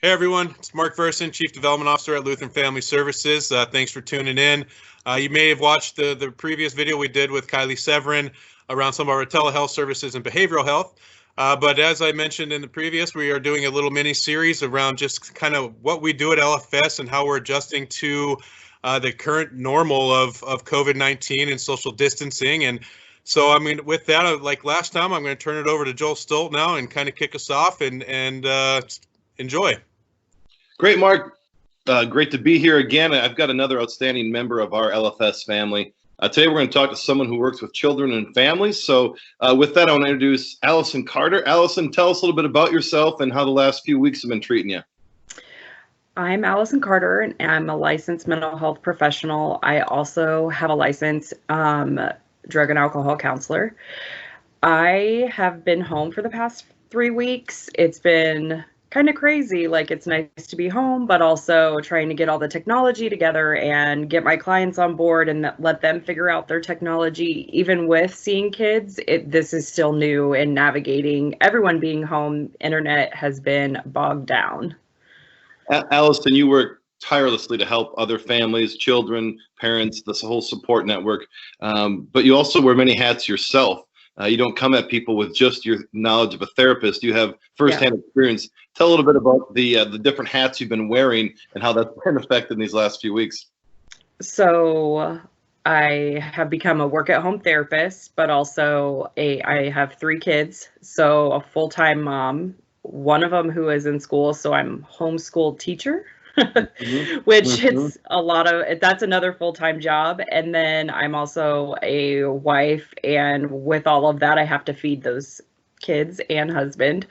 Hey everyone, it's Mark Verson, Chief Development Officer at Lutheran Family Services. Thanks for tuning in. You may have watched the previous video we did with Kylie Severin around some of our telehealth services and behavioral health. But as I mentioned in the previous, we are doing a little mini series around just kind of what we do at LFS and how we're adjusting to the current normal of COVID-19 and social distancing. And so, I mean, with that, like last time, I'm going to turn it over to Joel Stolt now and kind of kick us off and enjoy. Great, Mark. Great to be here again. I've got another outstanding member of our LFS family. Today we're going to talk to someone who works with children and families. So with that, I want to introduce Alyson Carter. Alyson, tell us a little bit about yourself and how the last few weeks have been treating you. I'm Alyson Carter, and I'm a licensed mental health professional. I also have a licensed drug and alcohol counselor. I have been home for the past 3 weeks. It's been kind of crazy. Like, it's nice to be home, but also trying to get all the technology together and get my clients on board and let them figure out their technology. Even with seeing kids, this is still new, and navigating everyone being home, internet has been bogged down. Alyson, you work tirelessly to help other families, children, parents, this whole support network. But you also wear many hats yourself. You don't come at people with just your knowledge of a therapist. You have firsthand experience. Tell a little bit about the different hats you've been wearing and how that's been affected in these last few weeks. So I have become a work-at-home therapist, but also I have 3 kids, so a full-time mom, one of them who is in school, so I'm homeschool teacher. Which it's a lot of, that's another full-time job. And then I'm also a wife, and with all of that, I have to feed those kids and husband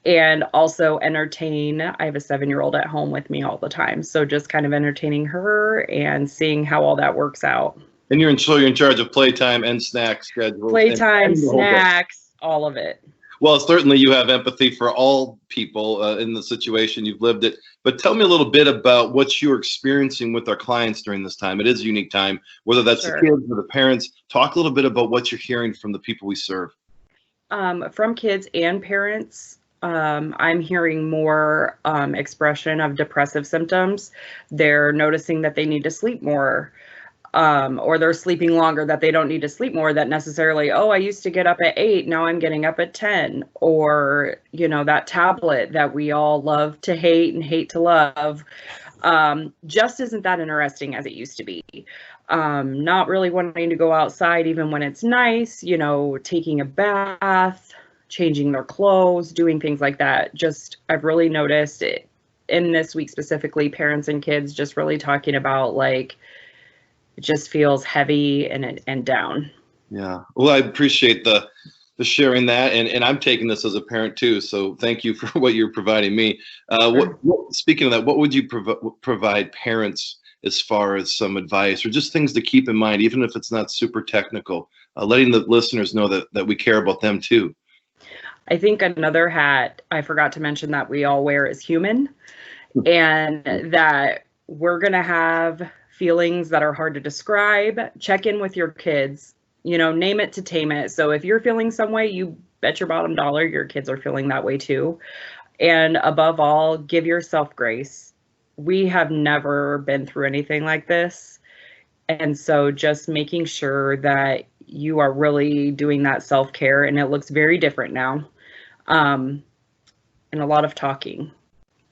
and also entertain. I have a 7-year-old at home with me all the time. So just kind of entertaining her and seeing how all that works out. And you're in charge of playtime and snack schedule. Playtime, snacks, all of it. Well, certainly you have empathy for all people in the situation. You've lived it. But tell me a little bit about what you're experiencing with our clients during this time. It is a unique time, whether that's the kids or the parents. Talk a little bit about what you're hearing from the people we serve. From kids and parents, I'm hearing more expression of depressive symptoms. They're noticing that they need to sleep more. Or they're sleeping longer, that they don't need to sleep more, that necessarily, oh, I used to get up at 8, now I'm getting up at 10. Or, you know, that tablet that we all love to hate and hate to love, just isn't that interesting as it used to be. Not really wanting to go outside even when it's nice, you know, taking a bath, changing their clothes, doing things like that. Just, I've really noticed it in this week specifically, parents and kids just really talking about, like, it just feels heavy and down. Yeah. Well, I appreciate the sharing that, and I'm taking this as a parent too. So thank you for what you're providing me. Speaking of that, what would you provide parents as far as some advice or just things to keep in mind, even if it's not super technical, letting the listeners know that we care about them too? I think another hat I forgot to mention that we all wear is human, and that we're going to have feelings that are hard to describe. Check in with your kids, you know, name it to tame it. So if you're feeling some way, you bet your bottom dollar your kids are feeling that way too. And above all, give yourself grace. We have never been through anything like this. And so just making sure that you are really doing that self-care, and it looks very different now. And a lot of talking.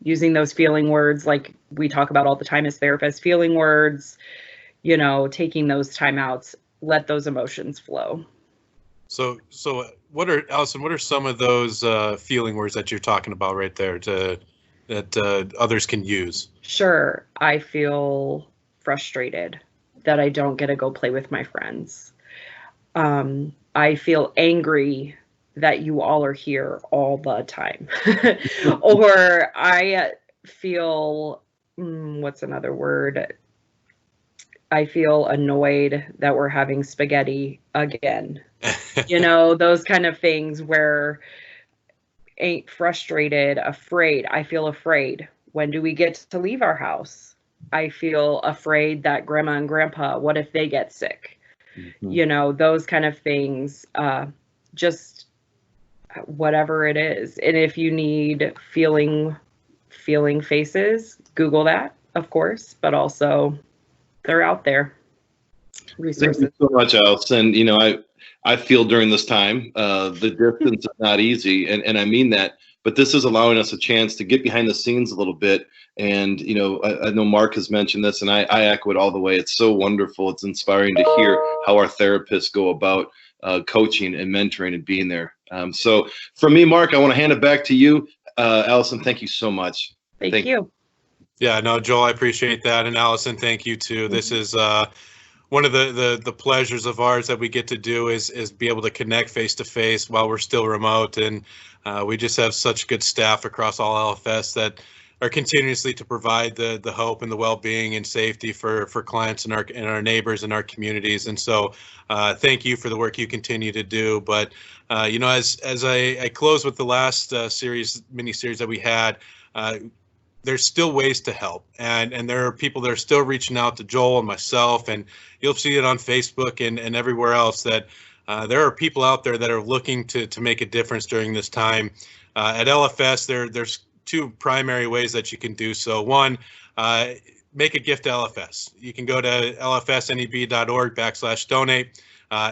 Using those feeling words like we talk about all the time as therapists, feeling words, you know, taking those timeouts, let those emotions flow. So Alyson, what are some of those feeling words that you're talking about right there that others can use? Sure. I feel frustrated that I don't get to go play with my friends. I feel angry that you all are here all the time. Or I feel, what's another word? I feel annoyed that we're having spaghetti again. You know, those kind of things where ain't frustrated, afraid. I feel afraid. When do we get to leave our house? I feel afraid that grandma and grandpa, what if they get sick? You know, those kind of things, just whatever it is. And if you need feeling feeling faces. Google that, of course, but also they're out there. Resources. Thank you so much, Allyson. You know, I feel during this time, the distance is not easy, and I mean that. But this is allowing us a chance to get behind the scenes a little bit. And, you know, I know Mark has mentioned this, and I echo it all the way. It's so wonderful. It's inspiring to hear how our therapists go about coaching and mentoring and being there. So for me, Mark, I want to hand it back to you. Alyson, thank you so much. Thank you. Yeah, no, Joel, I appreciate that. And Alyson, thank you too. This is one of the pleasures of ours that we get to do is be able to connect face to face while we're still remote. And we just have such good staff across all LFS that are continuously to provide the hope and the well-being and safety for clients and our neighbors and our communities. And so thank you for the work you continue to do. But you know, as I close with the last mini-series that we had, there's still ways to help, and there are people that are still reaching out to Joel and myself, and you'll see it on Facebook and everywhere else that there are people out there that are looking to make a difference during this time. At LFS, there's two primary ways that you can do so. One, make a gift to LFS. You can go to lfsneb.org/donate.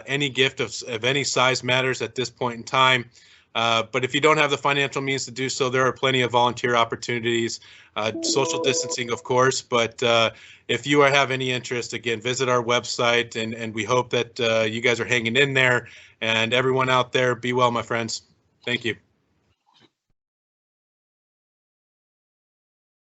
Any gift of any size matters at this point in time. But if you don't have the financial means to do so, there are plenty of volunteer opportunities, social distancing, of course. But if you have any interest, again, visit our website, and we hope that you guys are hanging in there. And everyone out there, be well, my friends. Thank you.